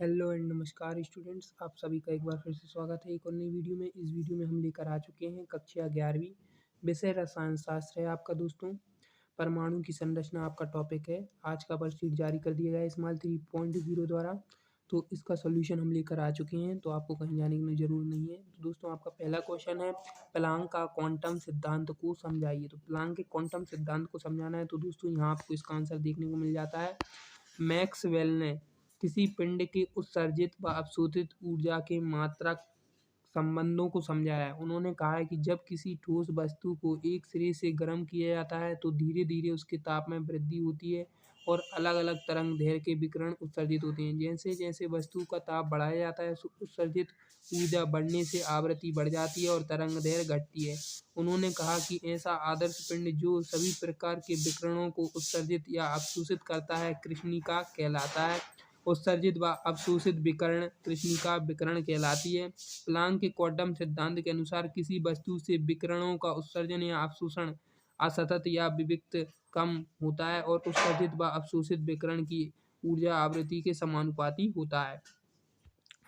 Hello and नमस्कार students, आप सभी का एक बार फिर से स्वागत है एक और नई वीडियो में। इस वीडियो में हम लेकर आ चुके हैं कक्षा 11वीं, विषय रसायन शास्त्र है आपका दोस्तों। परमाणु की संरचना आपका टॉपिक है। आज का वर्कशीट जारी कर दिया गया है स्मॉल 3.0 द्वारा। तो इसका सोल्यूशन हम लेकर आ चुके हैं, तो आपको कहीं जाने की जरूरत नहीं है। तो दोस्तों आपका पहला क्वेश्चन है, प्लांक का क्वांटम सिद्धांत को समझाइए। तो प्लांक के क्वांटम सिद्धांत को समझाना है, तो दोस्तों यहाँ आपको इसका आंसर देखने को मिल जाता है। मैक्सवेल ने किसी पिंड के उत्सर्जित व अवशोषित ऊर्जा के मात्रक संबंधों को समझाया है। उन्होंने कहा है कि जब किसी ठोस वस्तु को एक सिरे से गर्म किया जाता है तो धीरे धीरे उसके ताप में वृद्धि होती है और अलग अलग तरंग दैर्घ्य के विकिरण उत्सर्जित होते हैं। जैसे जैसे वस्तु का ताप बढ़ाया जाता है उत्सर्जित ऊर्जा बढ़ने से आवृत्ति बढ़ जाती है और तरंग दैर्घ्य घटती है। उन्होंने कहा कि ऐसा आदर्श पिंड जो सभी प्रकार के विकिरणों को उत्सर्जित या अवशोषित करता है कृष्णिका कहलाता है। उत्सर्जित व अवशोषित विकिरण कृष्णिका विकिरण कहलाती है। प्लांक के क्वांटम सिद्धांत के अनुसार किसी वस्तु से विकिरणों का उत्सर्जन या अवशोषण असतत या विविक्त कम होता है और उत्सर्जित व अवशोषित विकिरण की ऊर्जा आवृत्ति के समानुपाती होता है।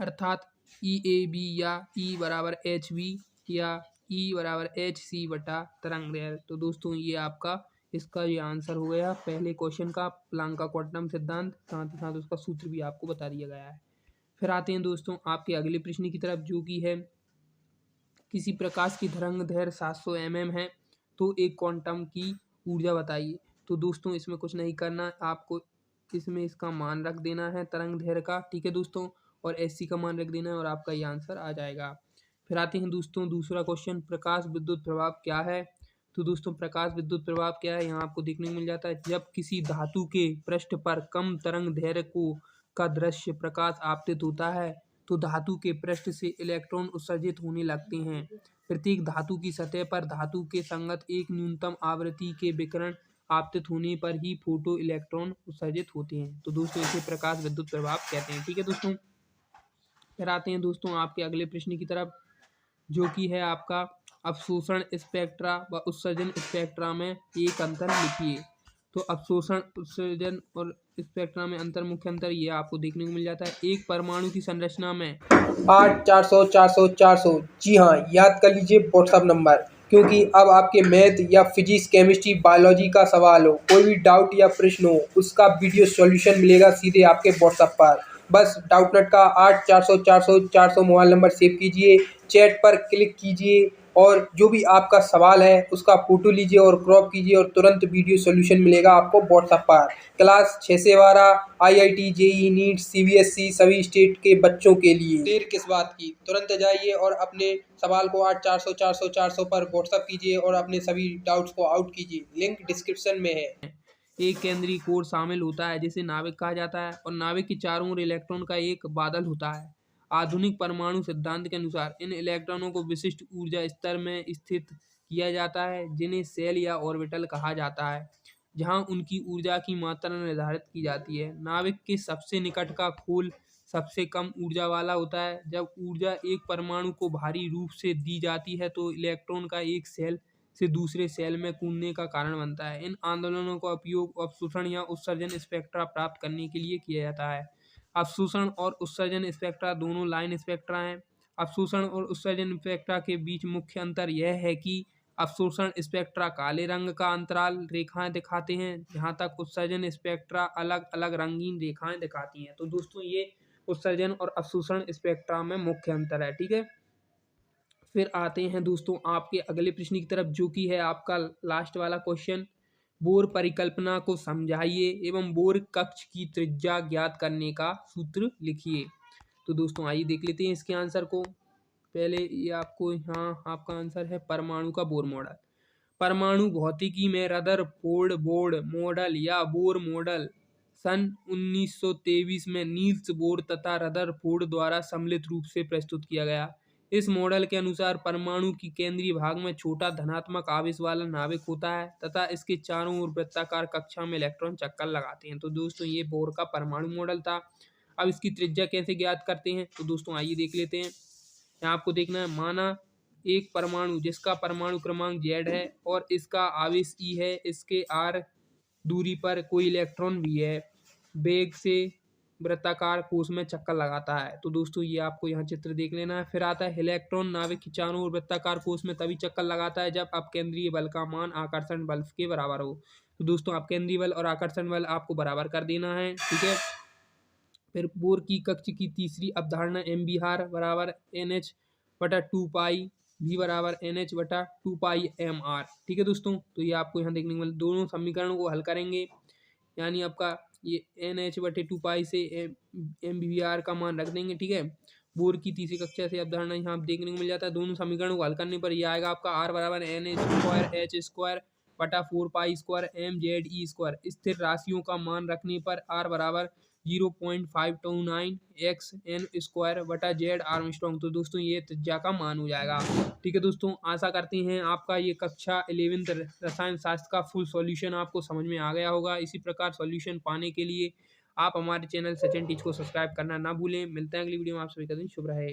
अर्थात EAB या E बराबर HV या E बराबर HC बटा तरंग दैर्घ्य। तो दोस्तों ये आपका इसका ये आंसर हो गया पहले क्वेश्चन का, प्लांक का क्वांटम सिद्धांत, साथ ही साथ उसका सूत्र भी आपको बता दिया गया है। फिर आते हैं दोस्तों आपके अगले प्रश्न की तरफ, जो कि है किसी प्रकाश की तरंग दैर्घ्य 700 mm है तो एक क्वांटम की ऊर्जा बताइए। तो दोस्तों इसमें कुछ नहीं करना, आपको इसमें इसका मान रख देना है तरंग दैर्घ्य का, ठीक है दोस्तों, और SC का मान रख देना है और आपका ये आंसर आ जाएगा। फिर आते हैं दोस्तों दूसरा क्वेश्चन, प्रकाश विद्युत प्रभाव क्या है। तो दोस्तों प्रकाश विद्युत प्रभाव क्या है, यहाँ आपको देखने को मिल जाता है जब किसी धातु के पृष्ठ पर कम तरंग दैर्घ्य का दृश्य प्रकाश आपतित होता है तो धातु के पृष्ठ से इलेक्ट्रॉन उत्सर्जित होने लगते हैं। प्रत्येक धातु की सतह पर धातु के संगत एक न्यूनतम आवृत्ति के विकिरण आपतित होने पर ही फोटो इलेक्ट्रॉन उत्सर्जित होते हैं। तो दोस्तों इसे प्रकाश विद्युत प्रभाव कहते हैं, ठीक है दोस्तों। फिर आते हैं दोस्तों आपके अगले प्रश्न की तरफ, जो कि है आपका अवशोषण स्पेक्ट्रा व उत्सर्जन स्पेक्ट्रा में एक अंतर लिखिए। तो अवशोषण उत्सर्जन और स्पेक्ट्रा में अंतर, मुख्य अंतर ये आपको देखने को मिल जाता है। एक परमाणु की संरचना में 8 400 400 400। जी हाँ, याद कर लीजिए व्हाट्सअप नंबर, क्योंकि अब आपके मैथ या फिजिक्स केमिस्ट्री बायोलॉजी का सवाल हो, कोई भी डाउट या प्रश्न हो, उसका वीडियो सॉल्यूशन मिलेगा सीधे आपके व्हाट्सअप पर। बस डाउटनेट का 8 400 400 400 मोबाइल नंबर सेव कीजिए, चैट पर क्लिक कीजिए और जो भी आपका सवाल है उसका फोटो लीजिए और क्रॉप कीजिए और तुरंत वीडियो सॉल्यूशन मिलेगा आपको व्हाट्सएप पर। क्लास 6 से 12 IIT JEE नीट CBSE सभी स्टेट के बच्चों के लिए। देर किस बात की, तुरंत जाइए और अपने सवाल को 8 400 400 400 पर व्हाट्सएप कीजिए और अपने सभी डाउट्स को आउट कीजिए, लिंक डिस्क्रिप्शन में है। एक केंद्रीय कोर शामिल होता है जिसे नाभिक कहा जाता है और नाभिक के चारों ओर इलेक्ट्रॉन का एक बादल होता है। आधुनिक परमाणु सिद्धांत के अनुसार इन इलेक्ट्रॉनों को विशिष्ट ऊर्जा स्तर में स्थित किया जाता है जिन्हें सेल या ऑर्बिटल कहा जाता है, जहां उनकी ऊर्जा की मात्रा निर्धारित की जाती है। नाभिक के सबसे निकट का खोल सबसे कम ऊर्जा वाला होता है। जब ऊर्जा एक परमाणु को भारी रूप से दी जाती है तो इलेक्ट्रॉन का एक सेल से दूसरे सेल में कूदने का कारण बनता है। इन आंदोलनों का उपयोग अवशोषण या उत्सर्जन स्पेक्ट्रा प्राप्त करने के लिए किया जाता है। अवशोषण और उत्सर्जन स्पेक्ट्रा दोनों लाइन स्पेक्ट्रा हैं। अवशोषण और उत्सर्जन स्पेक्ट्रा के बीच मुख्य अंतर यह है कि अवशोषण स्पेक्ट्रा काले रंग का अंतराल रेखाएं दिखाते हैं, जहाँ तक उत्सर्जन स्पेक्ट्रा अलग अलग रंगीन रेखाएं दिखाती हैं। तो दोस्तों ये उत्सर्जन और अवशोषण स्पेक्ट्रा में मुख्य अंतर है, ठीक है। फिर आते हैं दोस्तों आपके अगले प्रश्न की तरफ, जो कि है आपका लास्ट वाला क्वेश्चन, बोर परिकल्पना को समझाइए एवं बोर कक्ष की त्रिज्या ज्ञात करने का सूत्र लिखिए। तो दोस्तों आइए देख लेते हैं इसके आंसर को। पहले ये आपको यहाँ आपका आंसर है परमाणु का बोर मॉडल। परमाणु भौतिकी में रदरफोर्ड बोर्ड मॉडल या बोर मॉडल सन 1923 में नील्स बोर तथा रदरफोर्ड द्वारा सम्मिलित रूप से प्रस्तुत किया गया। इस मॉडल के अनुसार परमाणु की केंद्रीय भाग में छोटा धनात्मक आवेश वाला नाभिक होता है तथा इसके चारों ओर वृत्ताकार कक्षा में इलेक्ट्रॉन चक्कर लगाते हैं। तो दोस्तों ये बोर का परमाणु मॉडल था। अब इसकी त्रिज्या कैसे ज्ञात करते हैं, तो दोस्तों आइए देख लेते हैं। यहाँ आपको देखना है, माना एक परमाणु जिसका परमाणु क्रमांक Z है और इसका आवेश E है, इसके r दूरी पर कोई इलेक्ट्रॉन भी है, वेग से वृत्ताकार कोश में चक्कर लगाता है। तो दोस्तों ये आपको यहाँ चित्र देख लेना है। फिर आता है इलेक्ट्रॉन नाभिक के चारों ओर वृत्ताकार कोश में तभी चक्कर लगाता है जब अपकेंद्रीय बल का मान आकर्षण बल के बराबर हो। तो दोस्तों अपकेंद्रीय बल और आकर्षण बल आपको बराबर कर देना है, ठीक है। फिर बोर की कक्ष की तीसरी अवधारणा mvr बराबर nh बटा 2 पाई v बराबर nh बटा 2 पाई mr, ठीक है दोस्तों। तो ये आपको यहाँ देखने को मिले, दोनों समीकरणों को हल करेंगे यानी आपका ये nh बटे 2 पाई से mvr का मान रख देंगे, ठीक है। बोर की तीसरी कक्षा से अवधारणा यहाँ आप देखने को मिल जाता है। दोनों समीकरणों को हल करने पर यह आएगा आपका r बराबर nh स्क्वायर h स्क्वायर बटा 4 पाई स्क्वायर mze स्क्वायर। स्थिर राशियों का मान रखने पर r बराबर 0.529 xn स्क्वायर बटा जेड आर्मस्ट्रॉन्ग। तो दोस्तों ये त्रिज्या का मान हो जाएगा, ठीक है दोस्तों। आशा करते हैं आपका ये कक्षा 11th रसायन शास्त्र का फुल सॉल्यूशन आपको समझ में आ गया होगा। इसी प्रकार सॉल्यूशन पाने के लिए आप हमारे चैनल सचिन टीच को सब्सक्राइब करना ना भूलें। मिलते हैं अगली वीडियो में, आप सभी का दिन शुभ रहे।